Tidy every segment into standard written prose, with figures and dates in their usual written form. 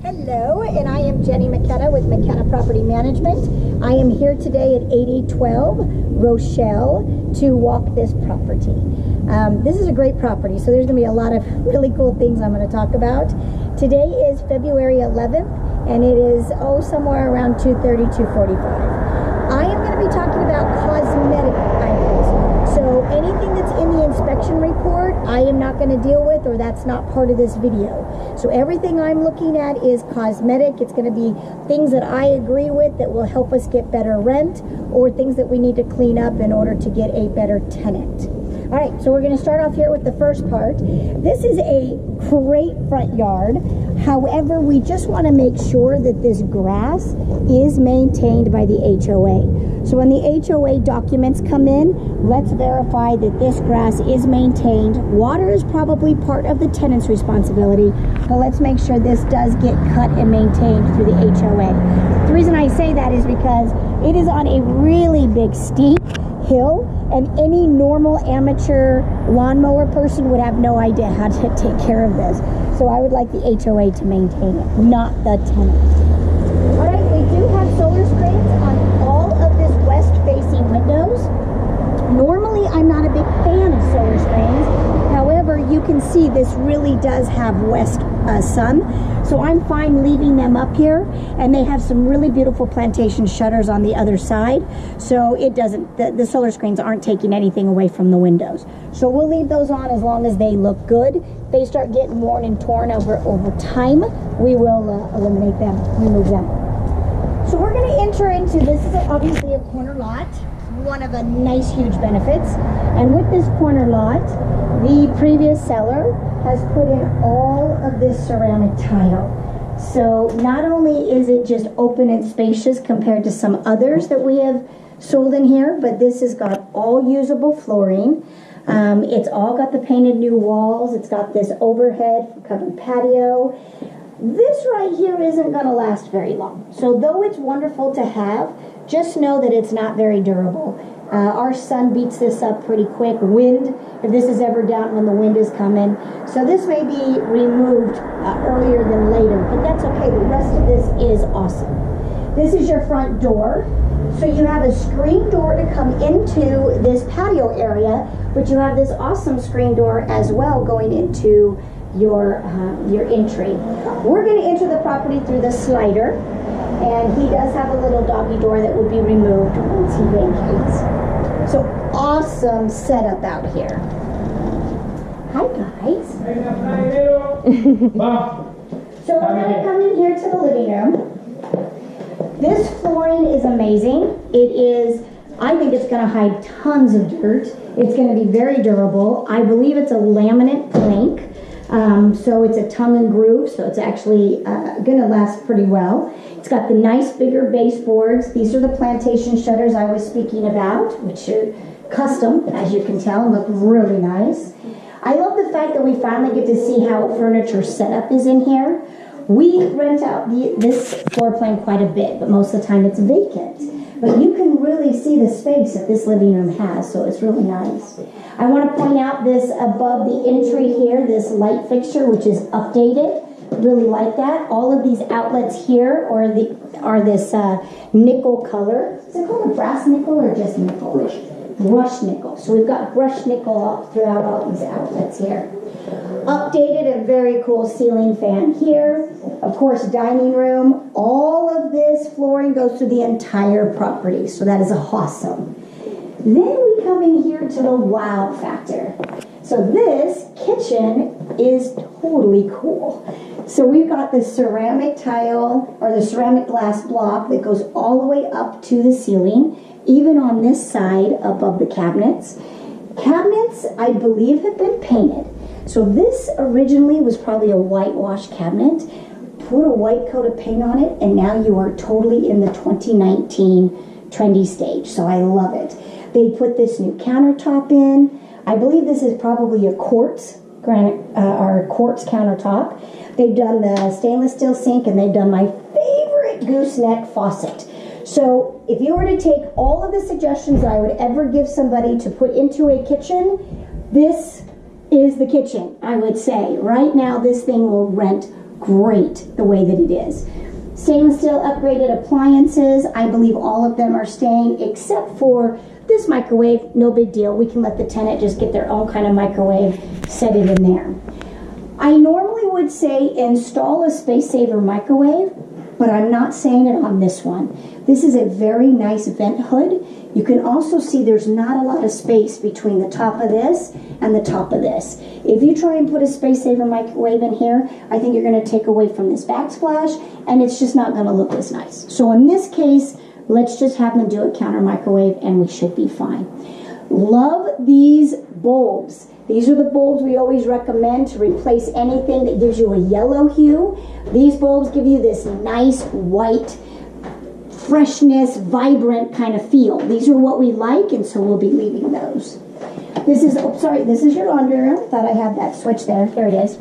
Hello, and I am Jenny McKenna with McKenna Property Management. I am here today at 8012 Rochelle to walk this property. This is a great property, so there's going to be a lot of really cool things I'm going to talk about. Today is February 11th, and it is, somewhere around 2:30, 2:45. I am going to be talking about cosmetic items. So anything that's in the inspection report, I am not going to deal with, or that's not part of this video. So everything I'm looking at is cosmetic. It's going to be things that I agree with that will help us get better rent, or things that we need to clean up in order to get a better tenant. All right, so we're going to start off here with the first part. This is a great front yard. However, we just want to make sure that this grass is maintained by the HOA. So when the HOA documents come in, let's verify that this grass is maintained. Water is probably part of the tenant's responsibility, but let's make sure this does get cut and maintained through the HOA. The reason I say that is because it is on a really big steep hill, and any normal amateur lawnmower person would have no idea how to take care of this. So I would like the HOA to maintain it, not the tenant. All right, we do have solar screens on all of this west-facing windows. Normally, I'm not a big fan of solar screens. However, you can see this really does have west sun. So I'm fine leaving them up here, and they have some really beautiful plantation shutters on the other side. So it doesn't, the solar screens aren't taking anything away from the windows. So we'll leave those on as long as they look good. If they start getting worn and torn over time, we will eliminate them, remove them. So we're going to enter into, this is obviously a corner lot, one of the nice huge benefits. And with this corner lot, the previous seller has put in all of this ceramic tile. So not only is it just open and spacious compared to some others that we have sold in here, but this has got all usable flooring. It's all got the painted new walls. It's got this overhead covered patio. This right here isn't going to last very long. So though it's wonderful to have, just know that it's not very durable. Our sun beats this up pretty quick. Wind, if this is ever down when the wind is coming. So this may be removed earlier than later, but that's okay. The rest of this is awesome. This is your front door. So you have a screen door to come into this patio area, but you have this awesome screen door as well going into your entry. We're going to enter the property through the slider, and he does have a little doggy door that would be removed once he vacates. So awesome setup out here. Hi guys. So we're going to come in here to the living room. This flooring is amazing. It is, I think it's going to hide tons of dirt. It's going to be very durable. I believe it's a laminate plank. So it's a tongue and groove, so it's actually going to last pretty well. It's got the nice bigger baseboards. These are the plantation shutters I was speaking about, which are custom, as you can tell, and look really nice. I love the fact that we finally get to see how furniture setup is in here. We rent out this floor plan quite a bit, but most of the time it's vacant. But you can really see the space that this living room has, so it's really nice. I want to point out this above the entry here, this light fixture, which is updated. Really like that. All of these outlets here are this nickel color. Is it called a brass nickel or just nickel? Brushed nickel. So we've got brushed nickel throughout all these outlets here. Updated, a very cool ceiling fan here. Of course, dining room. All of this flooring goes through the entire property, so that is awesome. Then we come in here to the wow factor. So this kitchen is totally cool. So we've got this ceramic tile, or the ceramic glass block that goes all the way up to the ceiling, even on this side above the cabinets. Cabinets, I believe, have been painted. So this originally was probably a whitewash cabinet. Put a white coat of paint on it, and now you are totally in the 2019 trendy stage. So I love it. They put this new countertop in. I believe this is probably a quartz granite or quartz countertop. They've done the stainless steel sink, and they've done my favorite gooseneck faucet. So if you were to take all of the suggestions that I would ever give somebody to put into a kitchen, this is the kitchen, I would say. Right now, this thing will rent great the way that it is. Stainless steel upgraded appliances. I believe all of them are staying except for this microwave. No big deal. We can let the tenant just get their own kind of microwave, set it in there. I normally would say install a space saver microwave, but I'm not saying it on this one. This is a very nice vent hood. You can also see there's not a lot of space between the top of this and the top of this. If you try and put a space saver microwave in here, I think you're going to take away from this backsplash, and it's just not going to look as nice. So in this case, let's just have them do a counter microwave and we should be fine. Love these bulbs. These are the bulbs we always recommend to replace anything that gives you a yellow hue. These bulbs give you this nice white, freshness, vibrant kind of feel. These are what we like, and so we'll be leaving those. This is, oh, sorry, this is your laundry room. Thought I had that switch there. There it is.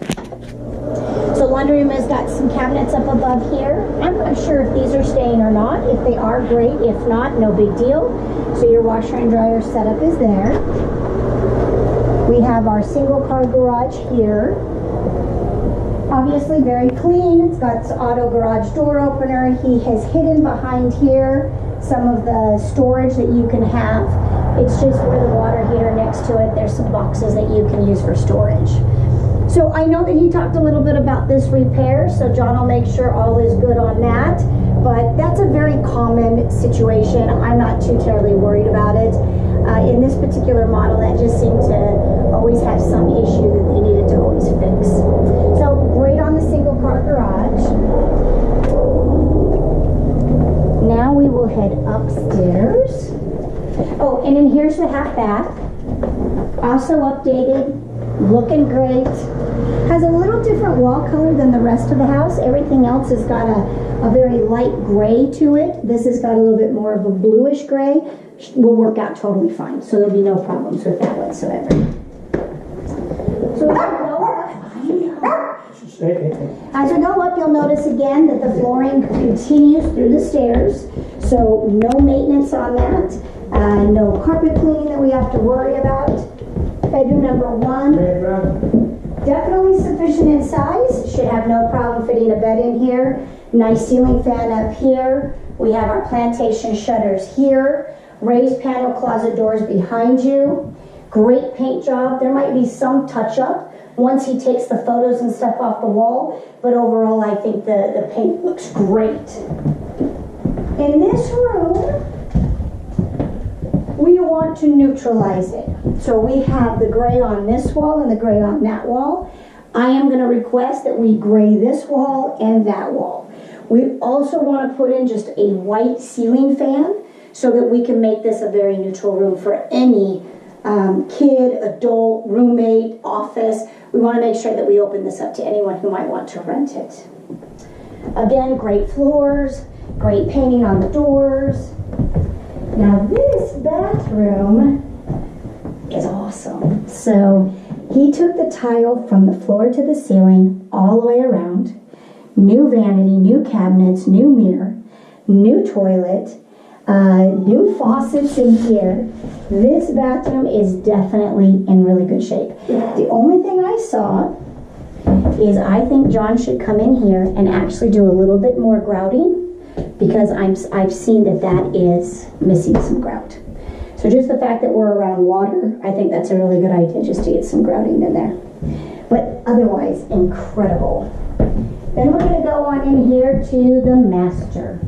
So laundry room has got some cabinets up above here. I'm not sure if these are staying or not. If they are, great. If not, no big deal. So your washer and dryer setup is there. We have our single car garage here. Obviously very clean. It's got the auto garage door opener. He has hidden behind here some of the storage that you can have. It's just where the water heater next to it, there's some boxes that you can use for storage. So I know that he talked a little bit about this repair, so John will make sure all is good on that. But that's a very common situation. I'm not too terribly worried about it. In this particular model, that just seemed to always have some issue that they needed to always fix. So great on the single car garage. Now we will head upstairs. Oh, and then here's the half bath. Also updated, looking great. Has a little different wall color than the rest of the house. Everything else has got a very light gray to it. This has got a little bit more of a bluish gray. Will work out totally fine, so there'll be no problems with that whatsoever. So as we go up, you'll notice again that the flooring continues through the stairs, so no maintenance on that. No carpet cleaning that we have to worry about. Bedroom number 1. Definitely sufficient in size. Should have no problem fitting a bed in here. Nice ceiling fan up here. We have our plantation shutters here. Raised panel closet doors behind you. Great paint job. There might be some touch up once he takes the photos and stuff off the wall, but overall I think the paint looks great. In this room, we want to neutralize it. So we have the gray on this wall and the gray on that wall. I am going to request that we gray this wall and that wall. We also want to put in just a white ceiling fan so that we can make this a very neutral room for any kid, adult, roommate, office. We want to make sure that we open this up to anyone who might want to rent it. Again, great floors, great painting on the doors. Now this bathroom is awesome. So he took the tile from the floor to the ceiling all the way around. New vanity, new cabinets, new mirror, new toilet, new faucets in here. This bathroom is definitely in really good shape. The only thing I saw is I think John should come in here and actually do a little bit more grouting, because I've seen that is missing some grout. So just the fact that we're around water, I think that's a really good idea, just to get some grouting in there. But otherwise, incredible. Then we're going to go on in here to the master.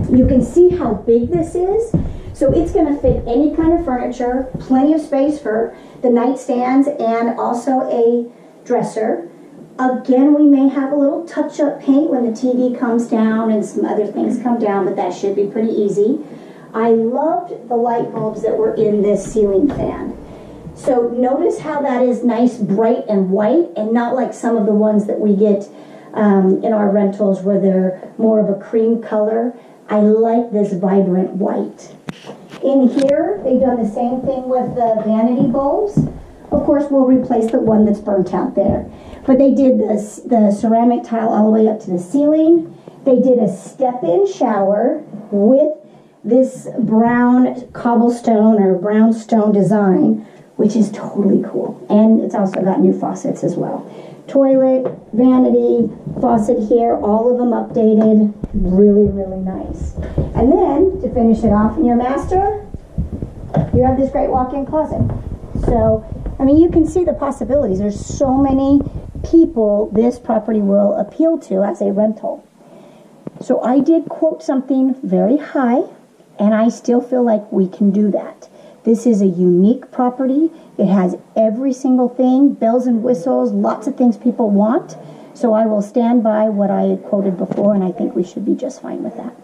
You can see how big this is. So it's going to fit any kind of furniture, plenty of space for the nightstands and also a dresser. Again, we may have a little touch-up paint when the TV comes down and some other things come down, but that should be pretty easy. I loved the light bulbs that were in this ceiling fan. So notice how that is nice, bright and white, and not like some of the ones that we get in our rentals where they're more of a cream color. I like this vibrant white. In here, they've done the same thing with the vanity bulbs. Of course, we'll replace the one that's burnt out there. But they did the ceramic tile all the way up to the ceiling. They did a step-in shower with this brown cobblestone or brown stone design, which is totally cool. And it's also got new faucets as well. Toilet, vanity, Faucet here, all of them updated, really, really nice. And then, to finish it off in your master, you have this great walk-in closet. So, I mean, you can see the possibilities. There's so many people this property will appeal to as a rental. So I did quote something very high, and I still feel like we can do that. This is a unique property. It has every single thing, bells and whistles, lots of things people want. So I will stand by what I quoted before, and I think we should be just fine with that.